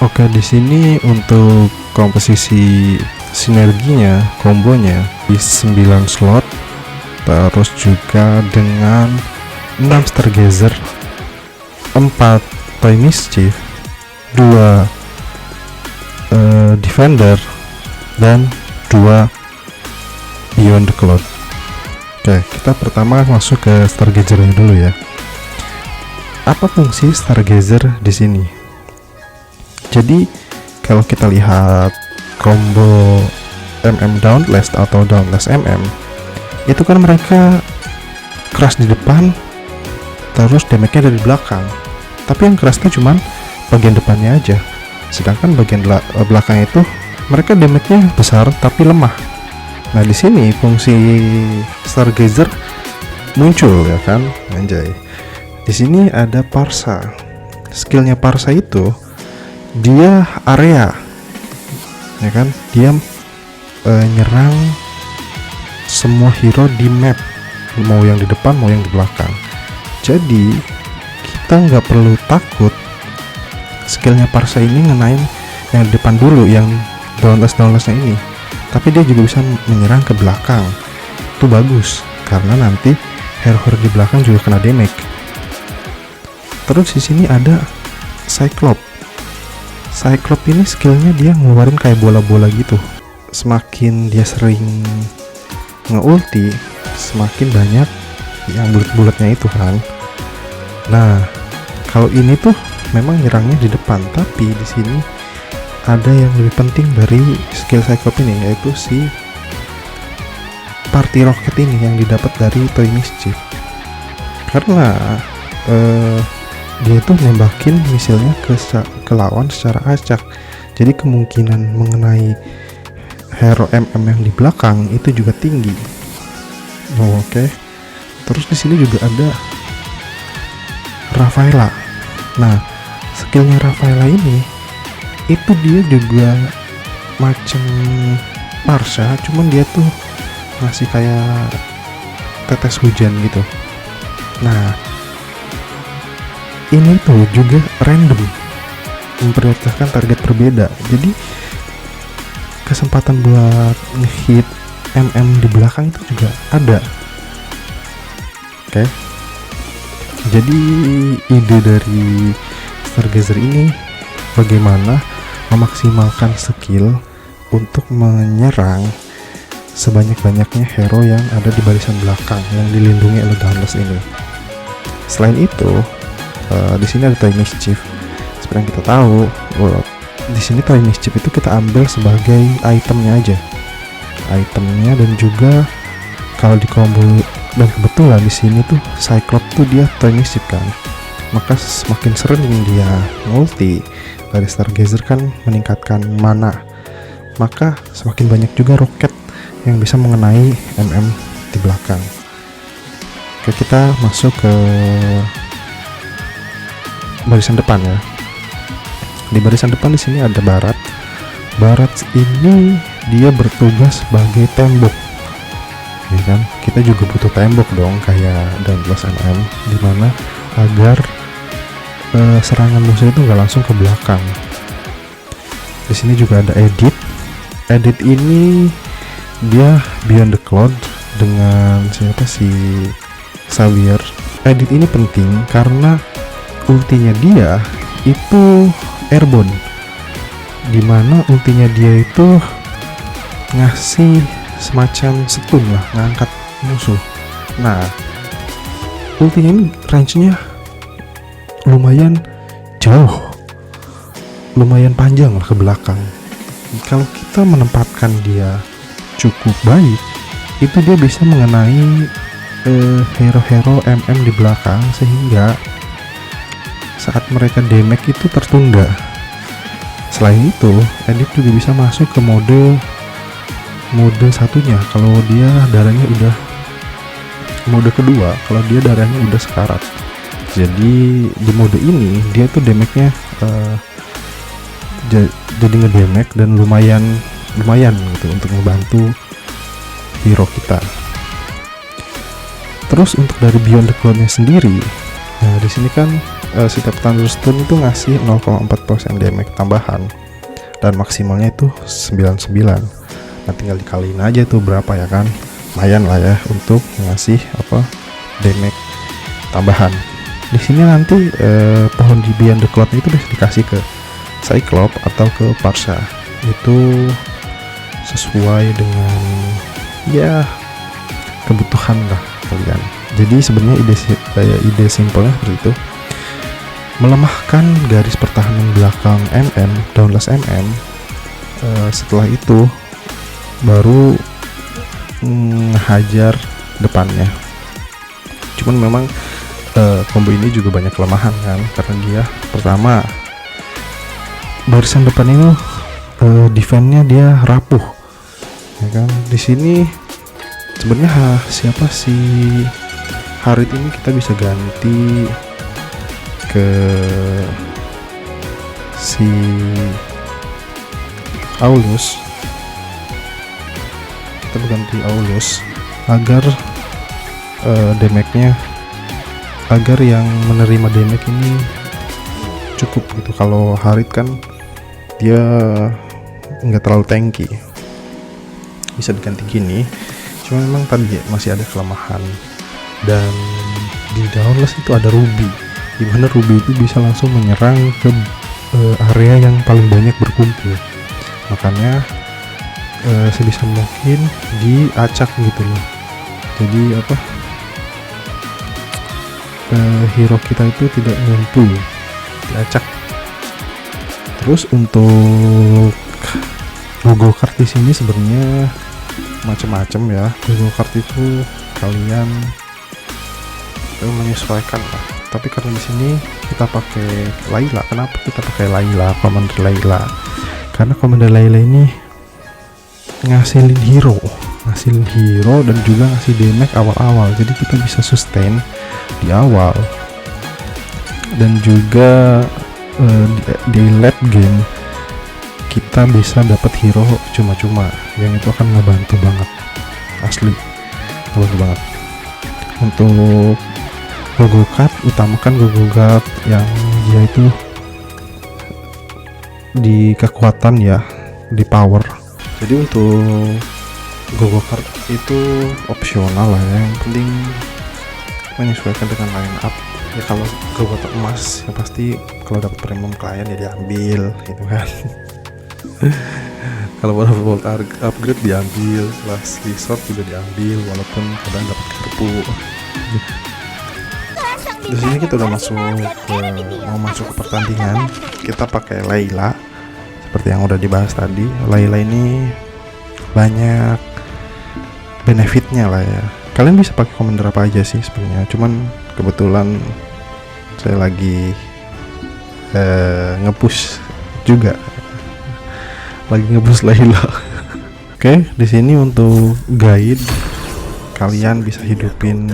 Oke, di sini untuk komposisi sinerginya, kombonya di 9 slot, terus juga dengan 6 Stargazer, 4 Toy Mischief, 2 Defender, dan 2 Beyond the Cloud. Oke, kita pertama masuk ke Stargazer dulu ya. Apa fungsi Stargazer di sini? Jadi kalau kita lihat combo Dauntless atau Dauntless itu kan mereka keras di depan, terus damage-nya dari belakang. Tapi yang kerasnya cuman bagian depannya aja, sedangkan bagian belakang itu mereka damage-nya besar tapi lemah. Nah di sini fungsi Stargazer muncul ya kan, anjay. Di sini ada Parsa. Skillnya Parsa itu dia area, ya kan? Dia nyerang semua hero di map, mau yang di depan mau yang di belakang. Jadi kita nggak perlu takut skillnya Parsa ini ngenain yang di depan dulu, yang Dauntlessnya ini, tapi dia juga bisa menyerang ke belakang. Itu bagus karena nanti hero-hero di belakang juga kena damage. Terus di sini ada Cyclops ini skillnya dia ngeluarin kayak bola-bola gitu. Semakin dia sering nge-ulti, semakin banyak yang bulat-bulatnya itu kan. Nah, kalau ini tuh memang nyerangnya di depan, tapi di sini ada yang lebih penting dari skill Cyclops ini, yaitu si Party Rocket ini yang didapat dari Toy Mischief. Karena dia itu nembakin misilnya ke lawan secara acak, jadi kemungkinan mengenai hero yang di belakang itu juga tinggi. Oke. Terus di sini juga ada Rafaela. Nah, skillnya Rafaela ini itu dia juga macam Parsa, cuman dia tuh ngasih kayak tetes hujan gitu. Nah, ini tuh juga random, memprioritaskan target berbeda, jadi kesempatan buat ngehit di belakang itu juga ada. Oke. Jadi ide dari Stargazer ini bagaimana memaksimalkan skill untuk menyerang sebanyak-banyaknya hero yang ada di barisan belakang yang dilindungi oleh Dauntless ini. Selain itu, di sini ada Toy Mischief. Seperti yang kita tahu, di sini Toy Mischief itu kita ambil sebagai itemnya aja, dan juga kalau di combo, dan kebetulan di sini tuh Cyclops tuh dia Toy Mischief kan, maka semakin sering dia multi dari Stargazer kan meningkatkan mana, maka semakin banyak juga roket yang bisa mengenai di belakang. Oke, kita masuk ke barisan depan ya. Di barisan depan di sini ada Barat. Barat ini dia bertugas sebagai tembok, ya kan? Kita juga butuh tembok dong, kayak Dauntless dimana agar serangan musuh itu nggak langsung ke belakang. Di sini juga ada Edit ini dia Beyond the Cloud dengan siapa si Xavier. Edit ini penting karena ultinya dia itu airborne, dimana ultinya dia itu ngasih semacam stun lah, ngangkat musuh. Nah, ultinya ini range-nya lumayan jauh, lumayan panjang lah ke belakang. Kalau kita menempatkan dia cukup baik, itu dia bisa mengenai hero-hero di belakang, sehingga saat mereka damage itu tertunda. Selain itu, Edit juga bisa masuk ke mode satunya kalau dia darahnya udah, mode kedua kalau dia darahnya udah sekarat. Jadi di mode ini dia tuh damage-nya jadi ngedamage dan lumayan gitu untuk membantu hero kita. Terus untuk dari Beyond the Cloud-nya sendiri, nah di sini kan setiap Thunderstone itu ngasih 0,4% damage tambahan dan maksimalnya itu 99. Nah tinggal dikaliin aja tuh berapa ya kan, lumayan lah ya untuk ngasih damage tambahan. Di sini nanti pohon di Beyond the Cloud itu bisa dikasih ke Cyclops atau ke Parsa, itu sesuai dengan ya kebutuhan lah kalian. Jadi sebenarnya ide simpelnya seperti itu, melemahkan garis pertahanan belakang Dauntless setelah itu baru hajar depannya. Cuman memang combo ini juga banyak kelemahan kan, karena dia pertama barisan depan ini defense-nya dia rapuh ya kan. Di sini sebenarnya siapa si Harit ini kita bisa ganti ke si Aulus, kita ganti Aulus agar damage-nya, agar yang menerima damage ini cukup gitu. Kalau Harit kan dia nggak terlalu tanky, bisa diganti gini. Cuma memang tadi masih ada kelemahan, dan di Dauntless itu ada Ruby, dimana Ruby itu bisa langsung menyerang ke area yang paling banyak berkumpul. Makanya sebisa mungkin diacak gitu loh. Jadi hero kita itu tidak ngumpul, diacak. Terus untuk Gogo Card di sini sebenarnya macam-macam ya. Gogo Card itu kalian menyesuaikan lah. Tapi karena di sini kita pakai Layla. Kenapa kita pakai Layla, Commander Layla? Karena Commander Layla ini ngasilin hero dan juga ngasih damage awal-awal. Jadi kita bisa sustain di awal, dan juga di late game kita bisa dapat hero cuma-cuma, yang itu akan ngebantu banget, asli ngebantu banget. Untuk Gogo Card, utamakan Gogo Card yang dia itu di kekuatan ya, di power. Jadi untuk Gogo Card itu opsional lah ya, yang penting menyesuaikan dengan line up ya. Kalau Gogo Card emas ya pasti kalau dapat premium klien ya diambil gitu kan. Kalau Volt upgrade diambil, last resort juga diambil, walaupun kadang dapat karpu. Di sini kita udah mau masuk ke pertandingan. Kita pakai Layla seperti yang udah dibahas tadi. Layla ini banyak benefitnya lah ya. Kalian bisa pakai commander apa aja sih sebenarnya, cuman kebetulan saya lagi nge-push juga, lagi nge-push Layla. Oke, di sini untuk guide kalian bisa hidupin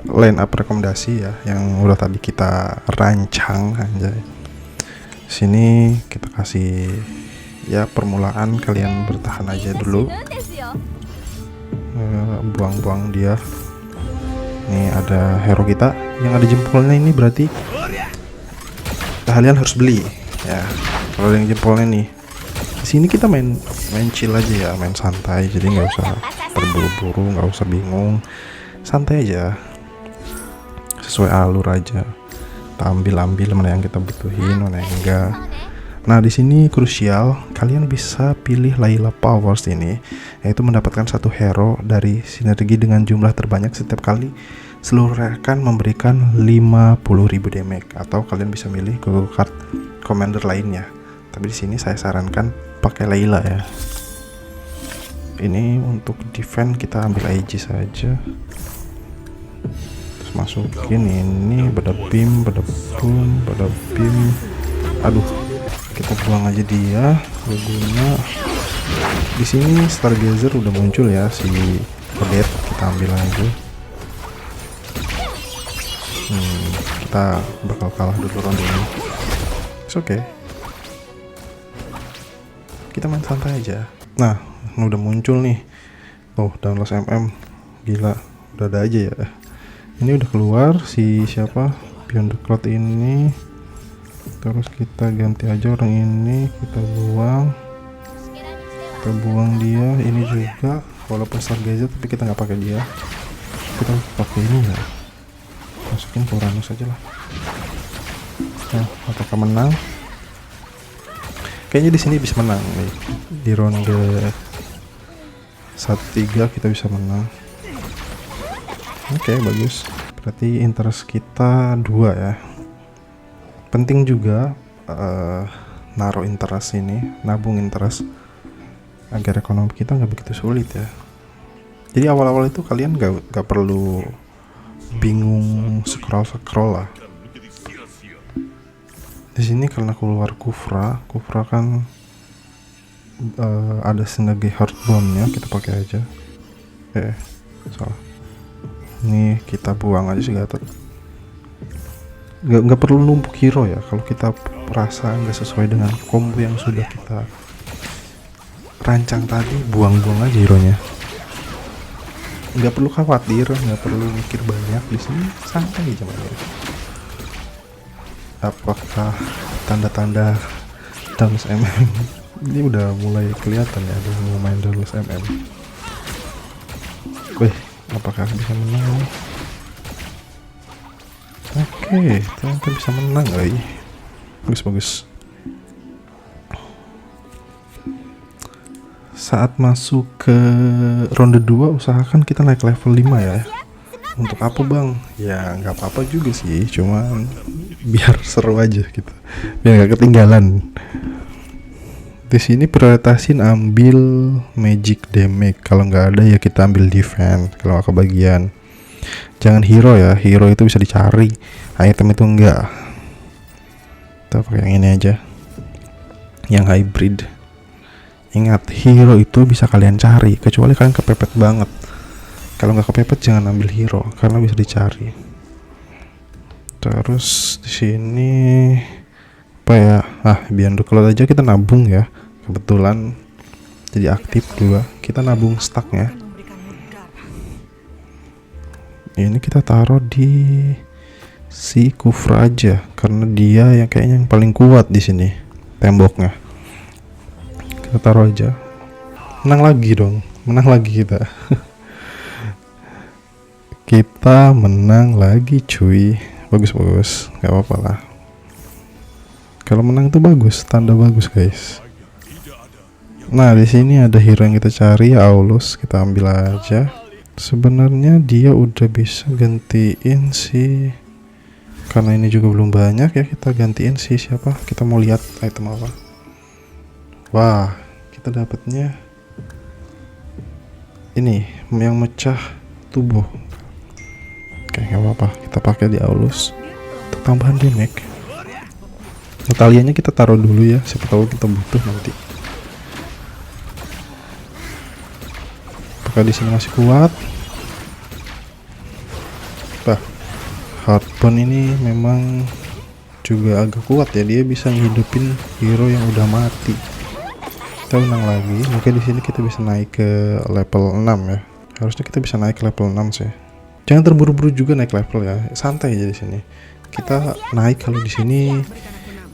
line up rekomendasi ya, yang udah tadi kita rancang aja. Sini kita kasih ya permulaan, kalian bertahan aja dulu. Buang-buang dia. Ini ada hero kita yang ada jempolnya, ini berarti kalian harus beli ya. Kalau yang jempolnya nih, di sini kita main chill aja ya, main santai, jadi nggak usah terburu-buru, nggak usah bingung, santai aja, sesuai alur aja. Kita ambil mana yang kita butuhin, mana yang enggak. Nah di sini krusial, kalian bisa pilih Layla Powers ini, yaitu mendapatkan satu hero dari sinergi dengan jumlah terbanyak setiap kali seluruh rekan memberikan 50.000 damage, atau kalian bisa milih Gogo Card commander lainnya. Tapi di sini saya sarankan pakai Layla ya. Ini untuk defense kita ambil IG saja. Terus masukin ini badabim. Aduh, kita buang aja dia. Guna di sini Stargazer udah muncul ya, si Odet, kita ambil aja. Kita bakal kalah dulu ronde ini. It's okay, kita main santai aja. Nah udah muncul nih, Dauntless gila, udah ada aja ya. Ini udah keluar si siapa, Beyond the Cloud ini, terus kita ganti aja orang ini, kita buang dia. Ini juga walaupun Stargazer tapi kita nggak pakai dia, kita pakai ini ya, masukin ke Uranus aja lah. Nah, apakah menang? Kayaknya di sini bisa menang nih. Di ronde 1-3 kita bisa menang. Oke, bagus. Berarti interest kita 2 ya. Penting juga naruh interest ini, nabung interest agar ekonomi kita nggak begitu sulit ya. Jadi awal-awal itu kalian nggak perlu bingung scroll lah. Di sini karena keluar Kufra kan ada sinergi Heartbone-nya, kita pakai aja. Salah. Ini kita buang aja sih Gatot. Nggak perlu numpuk hero ya. Kalau kita rasa nggak sesuai dengan combo yang sudah kita rancang tadi, buang-buang aja hero-nya. Nggak perlu khawatir, nggak perlu mikir banyak. Di sini santai aja mainnya. Apakah tanda-tanda Dauntless MM ini udah mulai kelihatan ya, ada mau main Dauntless MM. Wih, apakah bisa menang? Oke, ternyata bisa menang lagi. Bagus. Saat masuk ke ronde 2 usahakan kita naik level 5 ya. Untuk apa bang? Ya nggak apa-apa juga sih, cuman biar seru aja gitu, biar nggak ketinggalan. Di sini prioritasin ambil magic damage, kalau nggak ada ya kita ambil defense kalau nggak kebagian. Jangan hero ya, hero itu bisa dicari, item itu enggak. Kita pakai yang ini aja, yang hybrid. Ingat, hero itu bisa kalian cari kecuali kalian kepepet banget. Kalau nggak kepepet jangan ambil hero karena bisa dicari. Terus di sini apa ya? Beyond the Cloud aja kita nabung ya. Kebetulan jadi aktif 2. Kita nabung stacknya. Ini kita taruh di si Kufra aja karena dia yang kayaknya yang paling kuat di sini temboknya. Kita taruh aja. Menang lagi kita. Kita menang lagi cuy. Bagus, nggak apa-apa lah. Kalau menang itu bagus, tanda bagus guys. Nah di sini ada hero yang kita cari, Aulus, kita ambil aja. Sebenarnya dia udah bisa gantiin si, karena ini juga belum banyak ya, kita gantiin si siapa? Kita mau lihat item apa. Wah, kita dapatnya ini yang mecah tubuh. Oke, nggak apa-apa, kita pakai di Aulus untuk tambahan damage. Natalianya kita taruh dulu ya, siapa tahu kita butuh nanti. Apakah di sini masih kuat? Heartbone ini memang juga agak kuat ya, dia bisa ngehidupin hero yang udah mati. Kita menang lagi, mungkin di sini kita bisa naik ke level 6 ya. Harusnya kita bisa naik ke level 6 sih. Jangan terburu-buru juga naik level ya, santai aja di sini. Kita naik kalau di sini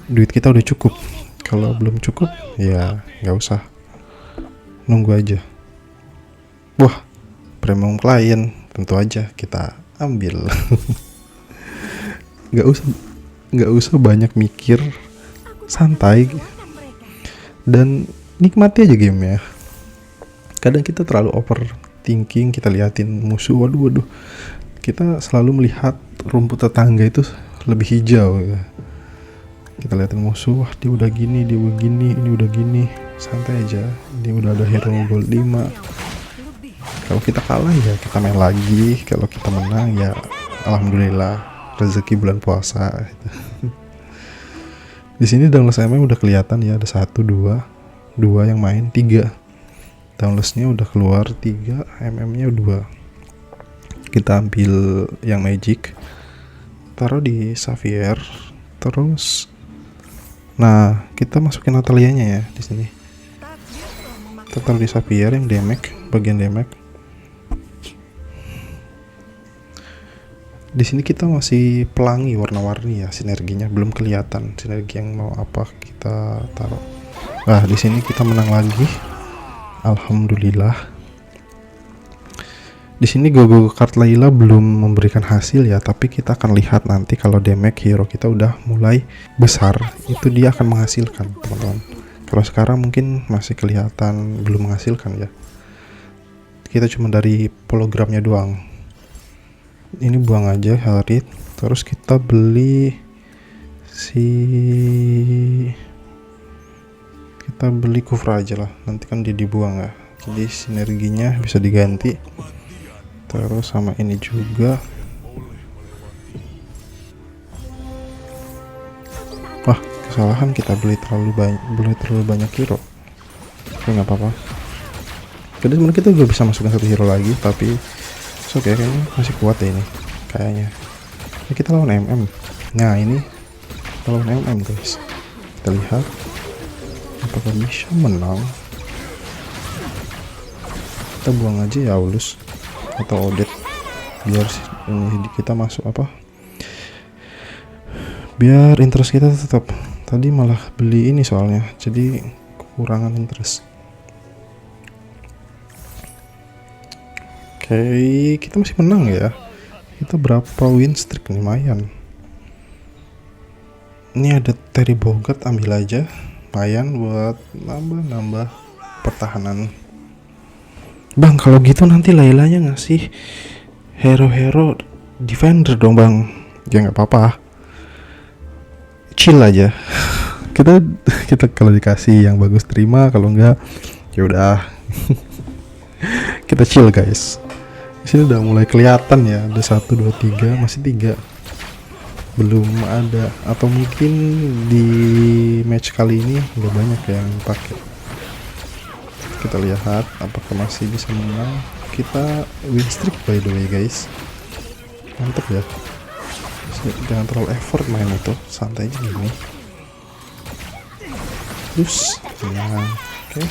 duit kita udah cukup. Kalau belum cukup ya nggak usah, nunggu aja. Wah, premium client, tentu aja kita ambil. nggak usah banyak mikir, santai dan nikmati aja game ya. Kadang kita terlalu overthinking, kita liatin musuh, waduh, kita selalu melihat rumput tetangga itu lebih hijau ya. Kita liatin musuh, wah dia udah gini, ini udah gini, santai aja. Ini udah ada hero gold 5. Kalau kita kalah ya kita main lagi, kalau kita menang ya alhamdulillah, rezeki bulan puasa. Di sini Dauntless MM udah kelihatan ya, ada 1, 2 yang main, 3. Dauntless-nya udah keluar 3, MM-nya 2. Kita ambil yang magic, taruh di Xavier, terus nah kita masukin Natalianya ya di sini. Kita taruh di Xavier yang damage, bagian damage. Di sini kita masih pelangi warna-warni ya, sinerginya belum kelihatan sinergi yang mau apa kita taruh. Nah, di sini kita menang lagi. Alhamdulillah. Di sini go-go card Layla belum memberikan hasil ya, tapi kita akan lihat nanti kalau damage hero kita udah mulai besar, itu dia akan menghasilkan, teman-teman. Kalau sekarang mungkin masih kelihatan belum menghasilkan ya. Kita cuma dari hologramnya doang. Ini buang aja Harit. Terus kita beli Kufra aja lah. Nanti kan dia dibuang ya. Jadi sinerginya bisa diganti. Terus sama ini juga. Wah, kesalahan kita beli terlalu banyak hero. Oke, nggak apa-apa. Jadi sebenarnya kita juga bisa masukkan satu hero lagi, tapi oke, kayaknya masih kuat ya ini. Kayaknya. Ini kita lawan MM. Nah, ini kita lawan MM, guys. Kita lihat apakah bisa menang. Kita buang aja ya Aulus atau Odet biar ini kita masuk apa, biar interest kita tetap. Tadi malah beli ini soalnya, jadi kekurangan interest. Oke, kita masih menang ya. Kita berapa win streak nih, lumayan. Ini ada Terry Bogard, ambil aja, lumayan buat nambah pertahanan. Bang, kalau gitu nanti Laylanya ngasih hero defender dong bang. Ya nggak apa-apa, chill aja. kita kalau dikasih yang bagus terima, kalau enggak ya udah. Kita chill guys. Di sini udah mulai kelihatan ya, ada 1, 2, 3, masih 3 belum ada, atau mungkin di match kali ini udah banyak yang pakai. Kita lihat apakah masih bisa menang. Kita win streak by the way guys, mantep ya. Jangan terlalu effort main itu, santai aja gini. Terus nah, oke.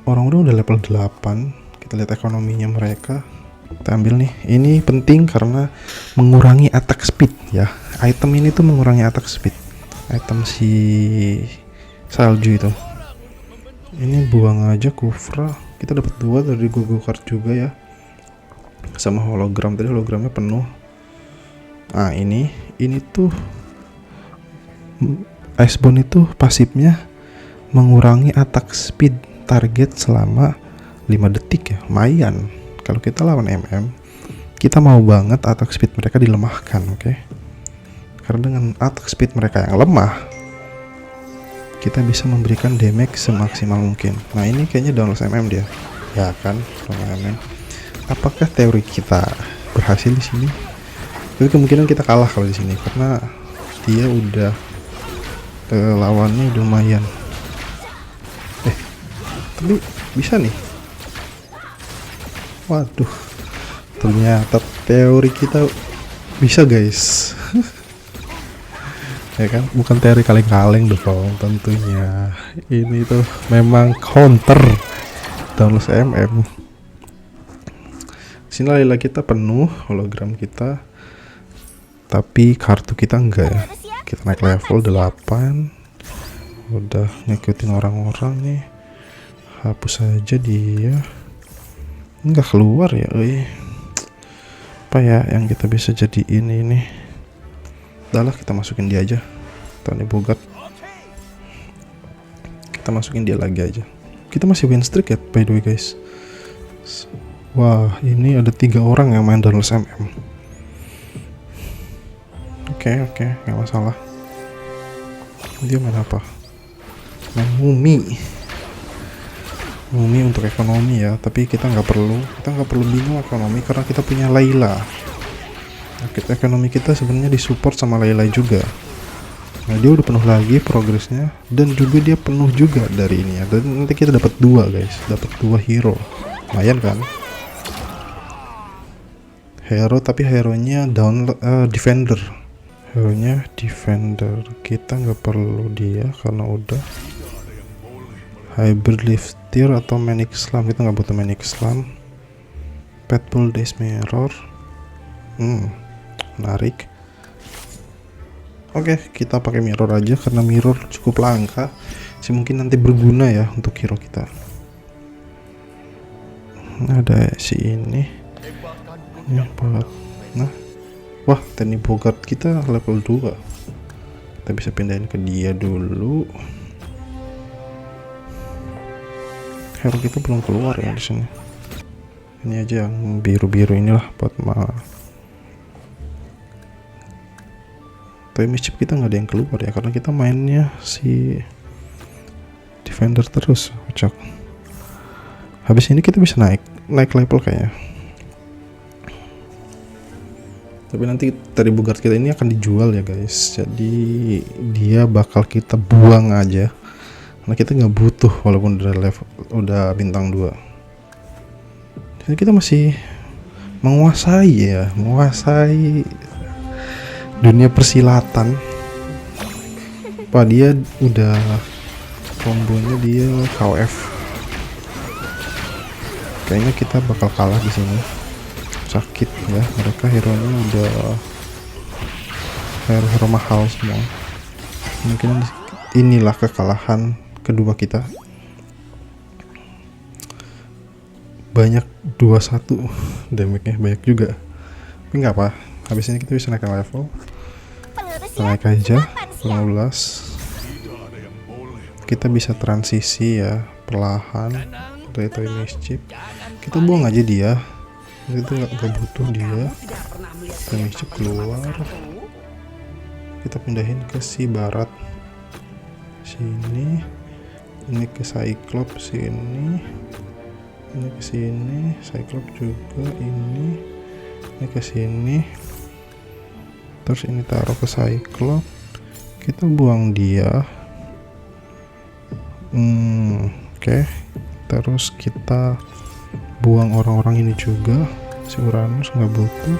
Orang udah level 8. Kita lihat ekonominya mereka. Kita ambil nih, ini penting karena mengurangi attack speed ya. Item ini tuh mengurangi attack speed, item si salju itu. Ini buang aja Kufra. Kita dapat 2 dari go-go card juga ya, sama hologram. Tadi hologramnya penuh. Nah ini tuh Icebone itu pasifnya mengurangi attack speed target selama 5 detik ya, lumayan. Kalau kita lawan MM, kita mau banget attack speed mereka dilemahkan, oke? Karena dengan attack speed mereka yang lemah, kita bisa memberikan damage semaksimal mungkin. Nah ini kayaknya download MM dia, ya kan? MM. Apakah teori kita berhasil di sini? Tapi kemungkinan kita kalah kalau di sini karena dia udah lawannya udah lumayan. Tapi bisa nih. Waduh, ternyata teori kita bisa guys. Ya kan, bukan teori kaleng-kaleng dong tentunya. Ini tuh memang counter download MM. Sini Layla kita penuh, hologram kita, tapi kartu kita enggak ya. Kita naik level 8. Udah ngikutin orang-orang nih. Hapus aja dia. Enggak keluar ya, apa ya yang kita bisa jadiin ini. Udah lah, kita masukin dia aja. Tony Bogard, kita masukin dia lagi aja. Kita masih win streak ya by the way guys. Wah, ini ada 3 orang yang main download MM. Oke, nggak masalah. Dia main apa? Main Mumi untuk ekonomi ya, tapi kita nggak perlu bingung ekonomi karena kita punya Layla. Nah, ekonomi kita sebenarnya disupport sama Layla juga. Nah dia udah penuh lagi progresnya, dan juga dia penuh juga dari ini ya. Dan nanti kita dapat 2 guys, dapat 2 hero, lumayan kan? Hero, tapi hero-nya defender. Hero-nya defender, kita nggak perlu dia karena udah hybrid lifter atau Manic Slam. Kita nggak butuh Manic Slam. Fatball Days Mirror. Menarik. Oke, kita pakai mirror aja karena mirror cukup langka sih, mungkin nanti berguna ya untuk hero kita. Ada si ini buat, nah, wah, Danny Bogart kita level 2. Kita bisa pindahin ke dia dulu. Hero kita belum keluar ya di sini. Ini aja yang biru-biru inilah buat Toy Mischief kita nggak ada yang keluar ya, karena kita mainnya si Defender terus, kocak. Habis ini kita bisa naik level kayaknya. Tapi nanti tadi Bogart kita ini akan dijual ya guys, jadi dia bakal kita buang aja karena kita nggak butuh walaupun udah bintang 2. Dan kita masih menguasai dunia persilatan. Pak, dia udah kombonya dia KOF. Kayaknya kita bakal kalah di sini. Sakit ya, mereka hero-nya udah hero mahal semua. Mungkin inilah kekalahan kedua kita. Banyak 21 damage-nya, banyak juga. Tapi nggak apa, habis ini kita bisa naik level. Kita naik aja 15. Kita bisa transisi ya perlahan dari Toy Mischief. Kita buang aja dia, itu nggak butuh dia. Toy Mischief keluar, kita pindahin ke si barat sini, ini ke Cyclops sini, ini ke sini, Cyclops juga ini ke sini, terus ini taruh ke Cyclops, kita buang dia. Oke. Terus kita buang orang-orang ini juga, si Uranus nggak butuh.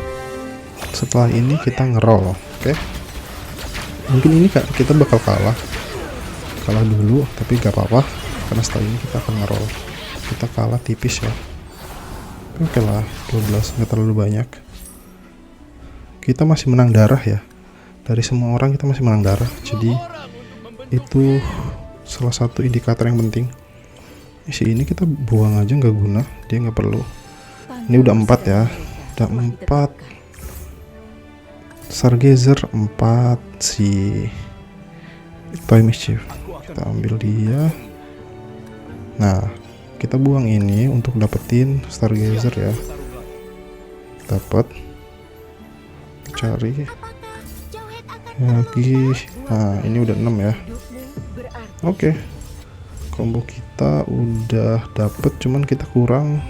Setelah ini kita ngeroll, oke. Mungkin ini kita bakal kalah dulu, tapi gak apa-apa karena setelah ini kita akan ngeroll. Kita kalah tipis ya, oke lah, 12, nggak terlalu banyak. Kita masih menang darah ya, dari semua orang kita masih menang darah, jadi itu salah satu indikator yang penting. Si ini kita buang aja, nggak guna, dia nggak perlu. Ini udah 4 ya, udah 4. Stargazer 4, si Toy Mischief kita ambil dia. Nah, kita buang ini untuk dapetin Stargazer ya. Dapat, cari lagi. Nah, ini udah 6 ya. Oke. Combo kita udah dapet, cuman kita kurang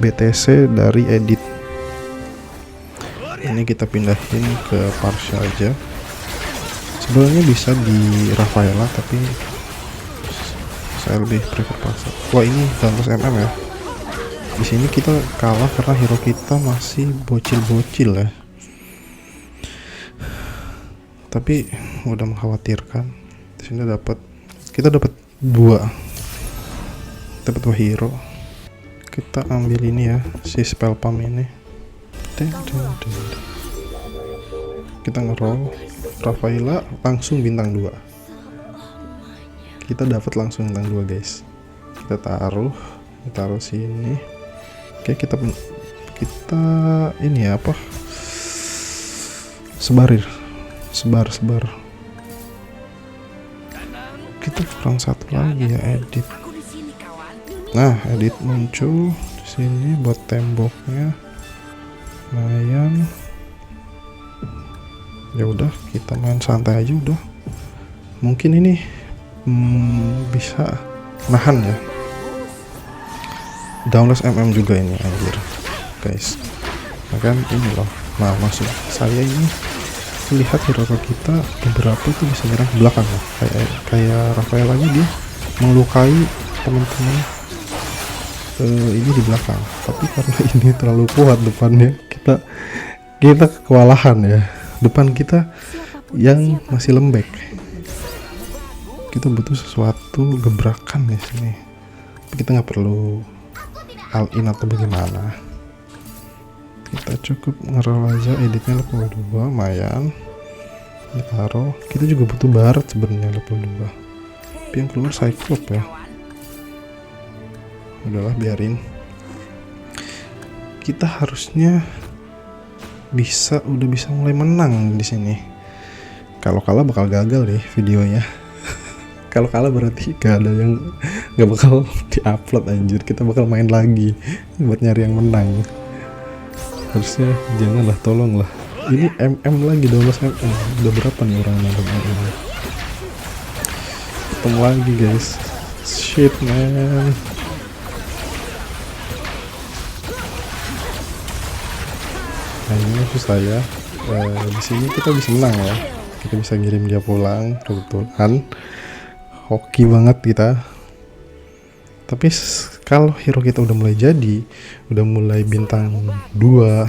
BTC dari edit. Ini kita pindahin ke Parsha aja. Sebenarnya bisa di Rafaela, tapi saya lebih prefer Parsha. Wah, ini 100 ya. Di sini kita kalah karena hero kita masih bocil-bocil ya. Tapi udah mengkhawatirkan. Di sini kita dapat 2 hero. Kita ambil ini ya, si spell pump ini. Kita ngeroll Rafaela langsung bintang 2. Kita dapat langsung bintang 2 guys. Kita taruh sini. Oke, kita ini ya, apa, sebar. Kita kurang satu lagi ya, edit. Nah, edit muncul di sini buat temboknya. Lumayan. Ya udah, kita main santai aja udah. Mungkin ini bisa nahan ya. Downless juga ini anjir guys. Nah kan ini loh. Nah, maksud saya ini lihat hero kita beberapa itu bisa nyerang ke belakang ya. Kayak Rafael aja, dia melukai teman-teman ini di belakang. Tapi karena ini terlalu kuat depannya, kita kewalahan ya. Depan kita yang masih lembek. Kita butuh sesuatu gebrakan di sini. Tapi kita nggak perlu all in atau bagaimana. Kita cukup ngerol aja, editnya level 2 lumayan. Ditaruh, kita juga butuh barat sebenarnya level 2, tapi yang keluar Cyclops ya. Udahlah biarin, kita harusnya udah bisa mulai menang di sini. Kalau kalah bakal gagal deh videonya. Kalau kalah berarti gak bakal diupload anjir, kita bakal main lagi buat nyari yang menang. Harusnya janganlah, tolonglah. Ini lagi 12 udah berapa nih orang nonton ini? Ketemu lagi guys, shit man. Nah ini maksud saya, di sini kita bisa menang ya, kita bisa ngirim dia pulang, kebetulan hoki banget kita. Tapi kalau hero kita udah mulai jadi, udah mulai bintang 2,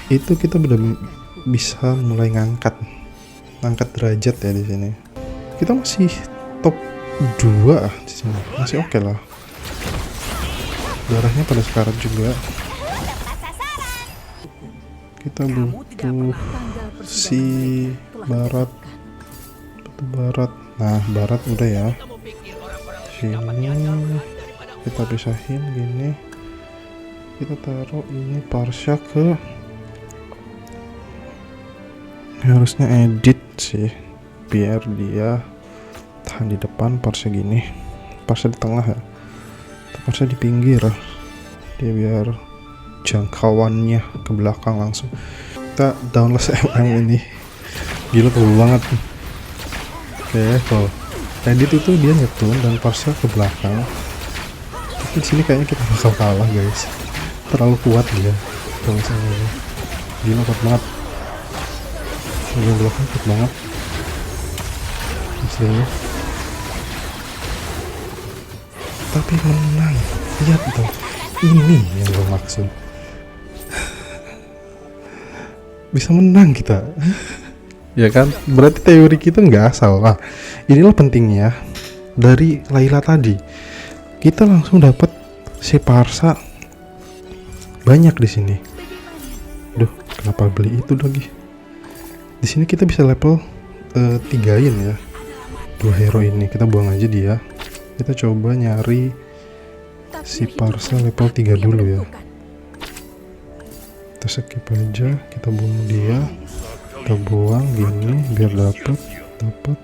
itu kita udah bisa mulai ngangkat derajat ya di sini. Kita masih top 2 di sini, masih oke lah. Darahnya pada sekarat juga. Kita butuh si barat, nah barat udah ya. Sini kita pisahin gini, kita taruh ini Parsha ke, harusnya edit sih biar dia tahan di depan, Parsha gini, Parsha di tengah ya, Parsha di pinggir dia biar jangkauannya ke belakang langsung. Kita download ini gila cool banget. Oke, kalau edit itu dia nyetun dan Parsha ke belakang, tapi di sini kayaknya kita bakal kalah guys, terlalu kuat dia. Kalau misalnya gila kuat banget, dia belakang kuat banget aslinya, tapi menang. Lihat tuh, ini yang gue maksud. Bisa menang kita. Ya kan, berarti teori kita nggak asal lah. Inilah pentingnya dari Layla tadi, kita langsung dapat si Parsha banyak di sini. Duh, kenapa beli itu lagi? Di sini kita bisa level 3-in ya, 2 hero ini kita buang aja dia. Kita coba nyari si Parsha level 3 dulu ya. Kita skip aja, kita buang dia, kita buang gini biar dapat.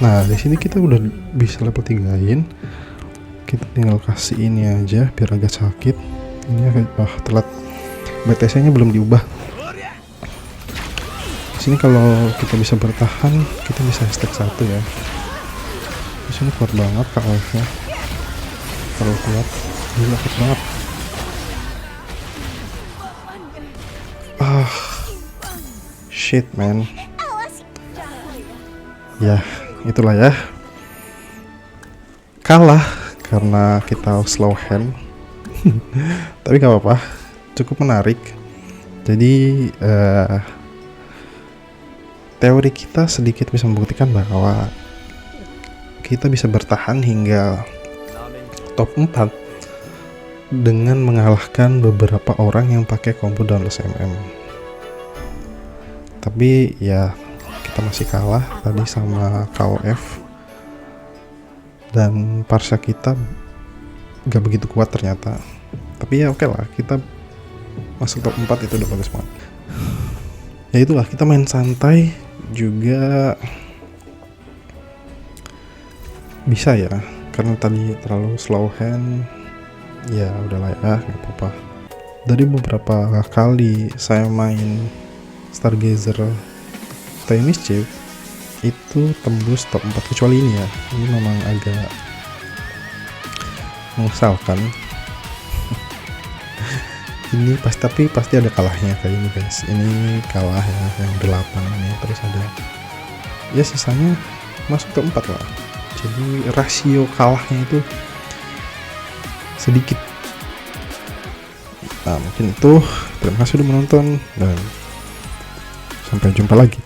Nah di sini kita udah bisa level 3-in, kita tinggal kasih ini aja biar agak sakit. Ini telat, BTC nya belum diubah. Di sini kalau kita bisa bertahan, kita bisa hashtag 1 ya. Di sini kuat banget KOF-nya, terlalu kuat, gila kuat banget. Shit man. Ya itulah ya, kalah karena kita slow hand. Tapi gak apa-apa, cukup menarik. Jadi teori kita sedikit bisa membuktikan bahwa kita bisa bertahan hingga top 4 dengan mengalahkan beberapa orang yang pakai combo downless MM. Tapi ya kita masih kalah tadi sama KOF, dan Parsha kita gak begitu kuat ternyata. Tapi ya oke lah, kita masuk top 4 itu udah bagus banget. Ya itulah, kita main santai juga bisa ya, karena tadi terlalu slow hand. Ya udahlah ya, nggak apa-apa. Dari beberapa kali saya main Stargazer Time Mischief itu tembus top 4, kecuali ini ya, ini memang agak mengesalkan. Ini tapi pasti ada kalahnya kayak ini guys. Ini kalah ya, yang 8 ini, terus ada ya sisanya masuk top 4 lah. Jadi rasio kalahnya itu sedikit. Nah mungkin itu, terima kasih sudah menonton dan sampai jumpa lagi.